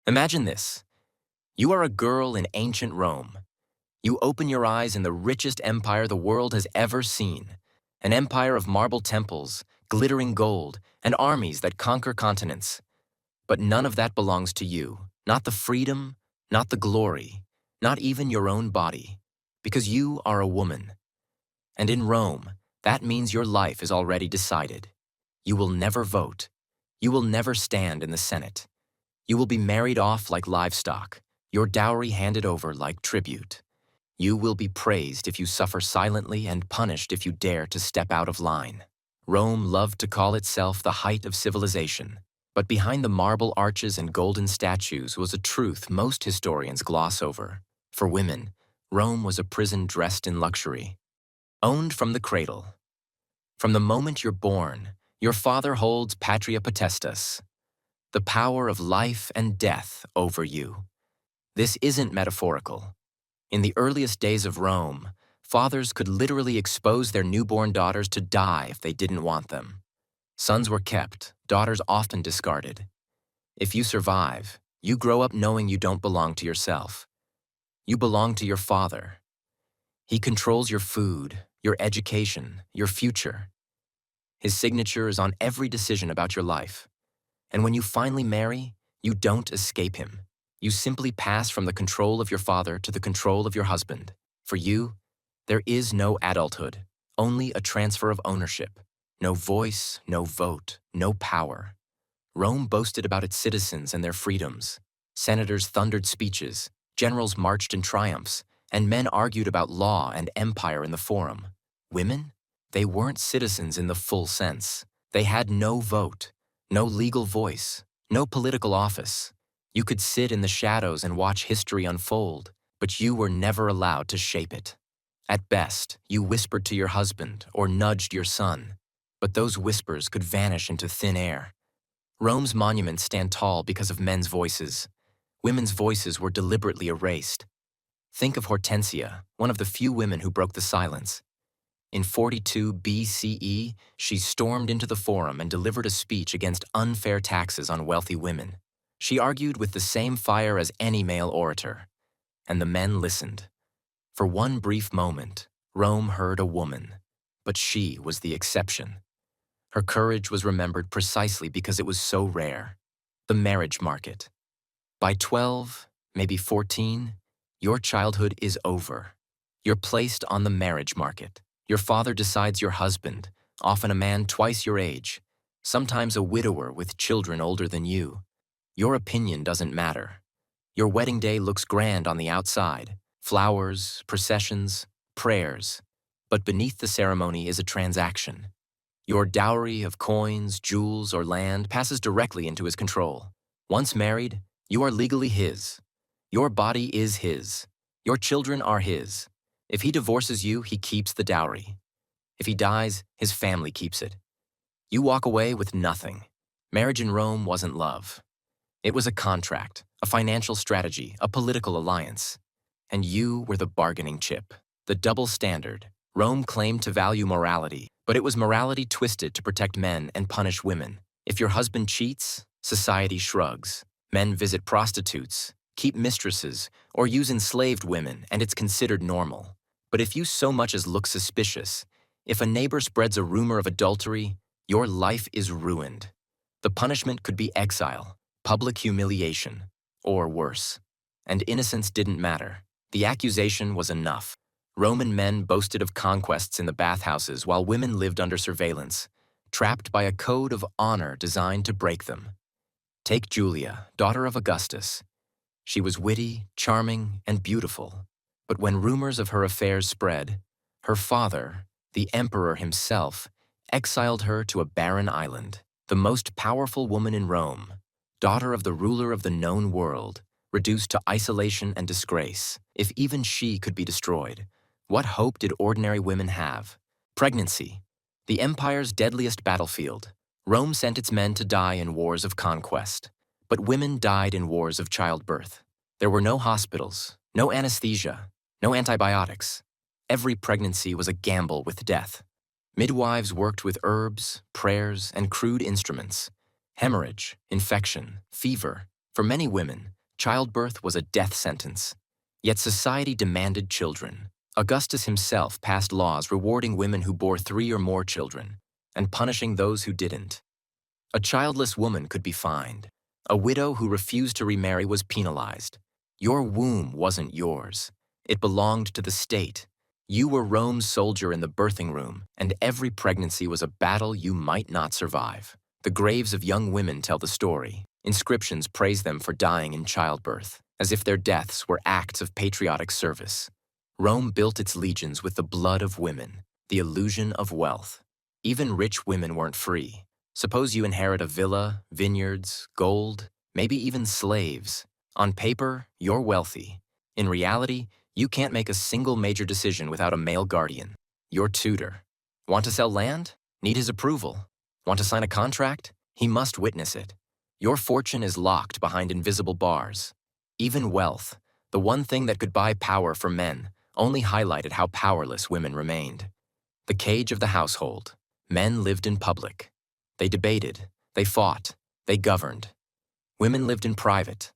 Imagine this. You are a girl in ancient Rome. You open your eyes in the richest empire the world has ever seen. An empire of marble temples, glittering gold, and armies that conquer continents. But none of that belongs to you. Not the freedom, not the glory, not even your own body. Because you are a woman. And in Rome, that means your life is already decided. You will never vote. You will never stand in the Senate. You will be married off like livestock, your dowry handed over like tribute. You will be praised if you suffer silently and punished if you dare to step out of line. Rome loved to call itself the height of civilization, but behind the marble arches and golden statues was a truth most historians gloss over. For women, Rome was a prison dressed in luxury, owned from the cradle. From the moment you're born, your father holds patria potestas, the power of life and death over you. This isn't metaphorical. In the earliest days of Rome, fathers could literally expose their newborn daughters to die if they didn't want them. Sons were kept, daughters often discarded. If you survive, you grow up knowing you don't belong to yourself. You belong to your father. He controls your food, your education, your future. His signature is on every decision about your life. And when you finally marry, you don't escape him. You simply pass from the control of your father to the control of your husband. For you, there is no adulthood, only a transfer of ownership. No voice, no vote, no power. Rome boasted about its citizens and their freedoms. Senators thundered speeches, generals marched in triumphs, and men argued about law and empire in the forum. Women? They weren't citizens in the full sense. They had no vote, no legal voice, no political office. You could sit in the shadows and watch history unfold, but you were never allowed to shape it. At best, you whispered to your husband or nudged your son, but those whispers could vanish into thin air. Rome's monuments stand tall because of men's voices. Women's voices were deliberately erased. Think of Hortensia, one of the few women who broke the silence. In 42 BCE, she stormed into the forum and delivered a speech against unfair taxes on wealthy women. She argued with the same fire as any male orator, and the men listened. For one brief moment, Rome heard a woman, but she was the exception. Her courage was remembered precisely because it was so rare. The marriage market. By 12, maybe 14, your childhood is over. You're placed on the marriage market. Your father decides your husband, often a man twice your age, sometimes a widower with children older than you. Your opinion doesn't matter. Your wedding day looks grand on the outside. Flowers, processions, prayers. But beneath the ceremony is a transaction. Your dowry of coins, jewels, or land passes directly into his control. Once married, you are legally his. Your body is his. Your children are his. If he divorces you, he keeps the dowry. If he dies, his family keeps it. You walk away with nothing. Marriage in Rome wasn't love. It was a contract, a financial strategy, a political alliance. And you were the bargaining chip, the double standard. Rome claimed to value morality, but it was morality twisted to protect men and punish women. If your husband cheats, society shrugs. Men visit prostitutes, keep mistresses, or use enslaved women, and it's considered normal. But if you so much as look suspicious, if a neighbor spreads a rumor of adultery, your life is ruined. The punishment could be exile, public humiliation, or worse. And innocence didn't matter. The accusation was enough. Roman men boasted of conquests in the bathhouses while women lived under surveillance, trapped by a code of honor designed to break them. Take Julia, daughter of Augustus. She was witty, charming, and beautiful. But when rumors of her affairs spread, her father, the emperor himself, exiled her to a barren island. The most powerful woman in Rome, daughter of the ruler of the known world, reduced to isolation and disgrace. If even she could be destroyed, what hope did ordinary women have? Pregnancy, the empire's deadliest battlefield. Rome sent its men to die in wars of conquest, but women died in wars of childbirth. There were no hospitals, no anesthesia, no antibiotics. Every pregnancy was a gamble with death. Midwives worked with herbs, prayers, and crude instruments. Hemorrhage, infection, fever, For many women, childbirth was a death sentence. Yet society demanded children. Augustus himself passed laws rewarding women who bore 3 or more children and punishing those who didn't. A childless woman could be fined. A widow who refused to remarry was penalized. Your womb wasn't yours. It belonged to the state. You were Rome's soldier in the birthing room, and every pregnancy was a battle you might not survive. The graves of young women tell the story. Inscriptions praise them for dying in childbirth, as if their deaths were acts of patriotic service. Rome built its legions with the blood of women, the illusion of wealth. Even rich women weren't free. Suppose you inherit a villa, vineyards, gold, maybe even slaves. On paper, you're wealthy. In reality, you can't make a single major decision without a male guardian, your tutor. Want to sell land? Need his approval. Want to sign a contract? He must witness it. Your fortune is locked behind invisible bars. Even wealth, the one thing that could buy power for men, only highlighted how powerless women remained. The cage of the household. Men lived in public. They debated, they fought, they governed. Women lived in private.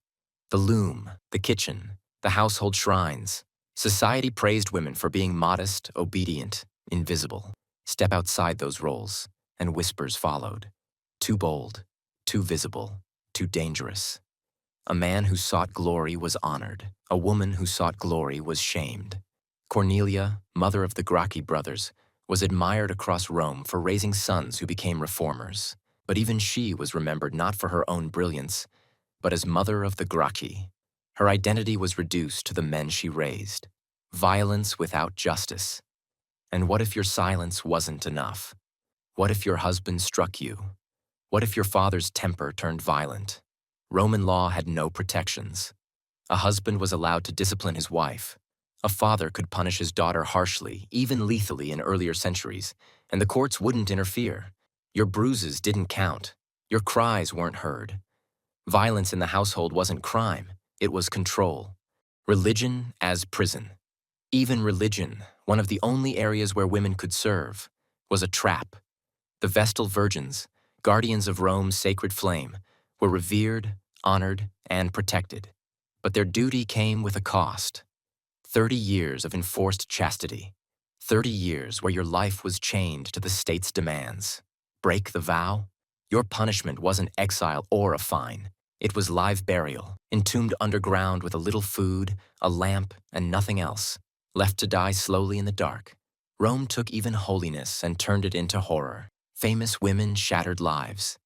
The loom, the kitchen, the household shrines. Society praised women for being modest, obedient, invisible. Step outside those roles, and whispers followed. Too bold, too visible, too dangerous. A man who sought glory was honored. A woman who sought glory was shamed. Cornelia, mother of the Gracchi brothers, was admired across Rome for raising sons who became reformers. But even she was remembered not for her own brilliance, but as mother of the Gracchi. Her identity was reduced to the men she raised. Violence without justice. And what if your silence wasn't enough? What if your husband struck you? What if your father's temper turned violent? Roman law had no protections. A husband was allowed to discipline his wife. A father could punish his daughter harshly, even lethally in earlier centuries, and the courts wouldn't interfere. Your bruises didn't count. Your cries weren't heard. Violence in the household wasn't crime, it was control. Religion as prison. Even religion, one of the only areas where women could serve, was a trap. The Vestal Virgins, guardians of Rome's sacred flame, were revered, honored, and protected. But their duty came with a cost. 30 years of enforced chastity. 30 years where your life was chained to the state's demands. Break the vow? Your punishment wasn't exile or a fine. It was live burial, entombed underground with a little food, a lamp, and nothing else, left to die slowly in the dark. Rome took even holiness and turned it into horror. Famous women shattered lives.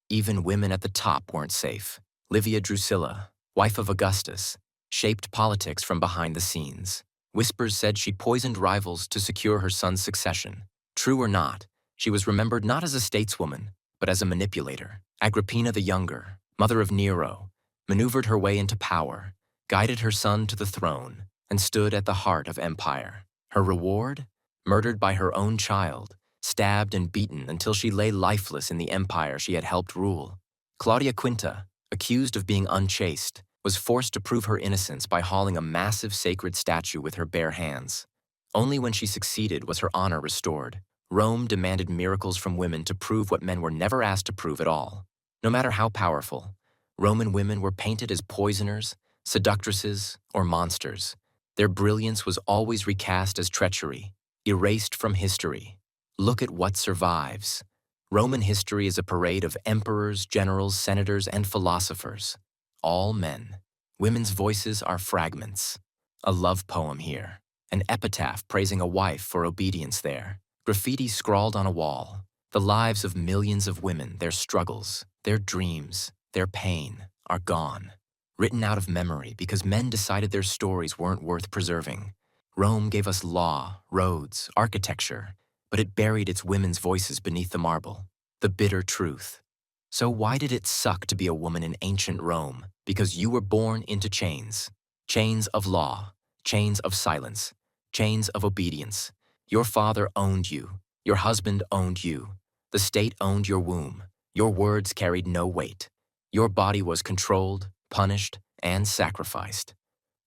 Even women at the top weren't safe. Livia Drusilla, wife of Augustus, shaped politics from behind the scenes. Whispers said she poisoned rivals to secure her son's succession. True or not, she was remembered not as a stateswoman, but as a manipulator. Agrippina the Younger, mother of Nero, maneuvered her way into power, guided her son to the throne, and stood at the heart of empire. Her reward? Murdered by her own child, stabbed and beaten until she lay lifeless in the empire she had helped rule. Claudia Quinta, accused of being unchaste, was forced to prove her innocence by hauling a massive sacred statue with her bare hands. Only when she succeeded was her honor restored. Rome demanded miracles from women to prove what men were never asked to prove at all. No matter how powerful, Roman women were painted as poisoners, seductresses, or monsters. Their brilliance was always recast as treachery, erased from history. Look at what survives. Roman history is a parade of emperors, generals, senators, and philosophers. All men. Women's voices are fragments. A love poem here. An epitaph praising a wife for obedience there. Graffiti scrawled on a wall. The lives of millions of women, their struggles, their dreams, their pain, are gone. Written out of memory because men decided their stories weren't worth preserving. Rome gave us law, roads, architecture, but it buried its women's voices beneath the marble. The bitter truth. So why did it suck to be a woman in ancient Rome? Because you were born into chains. Chains of law, chains of silence, chains of obedience. Your father owned you. Your husband owned you. The state owned your womb. Your words carried no weight. Your body was controlled, punished, and sacrificed.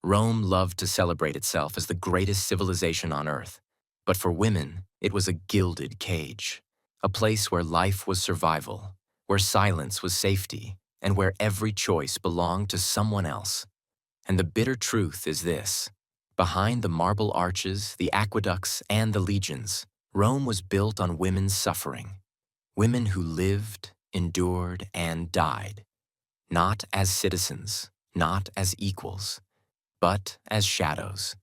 Rome loved to celebrate itself as the greatest civilization on earth. But for women, it was a gilded cage. A place where life was survival, where silence was safety, and where every choice belonged to someone else. And the bitter truth is this: behind the marble arches, the aqueducts, and the legions, Rome was built on women's suffering. Women who lived, endured, and died, not as citizens, not as equals, but as shadows.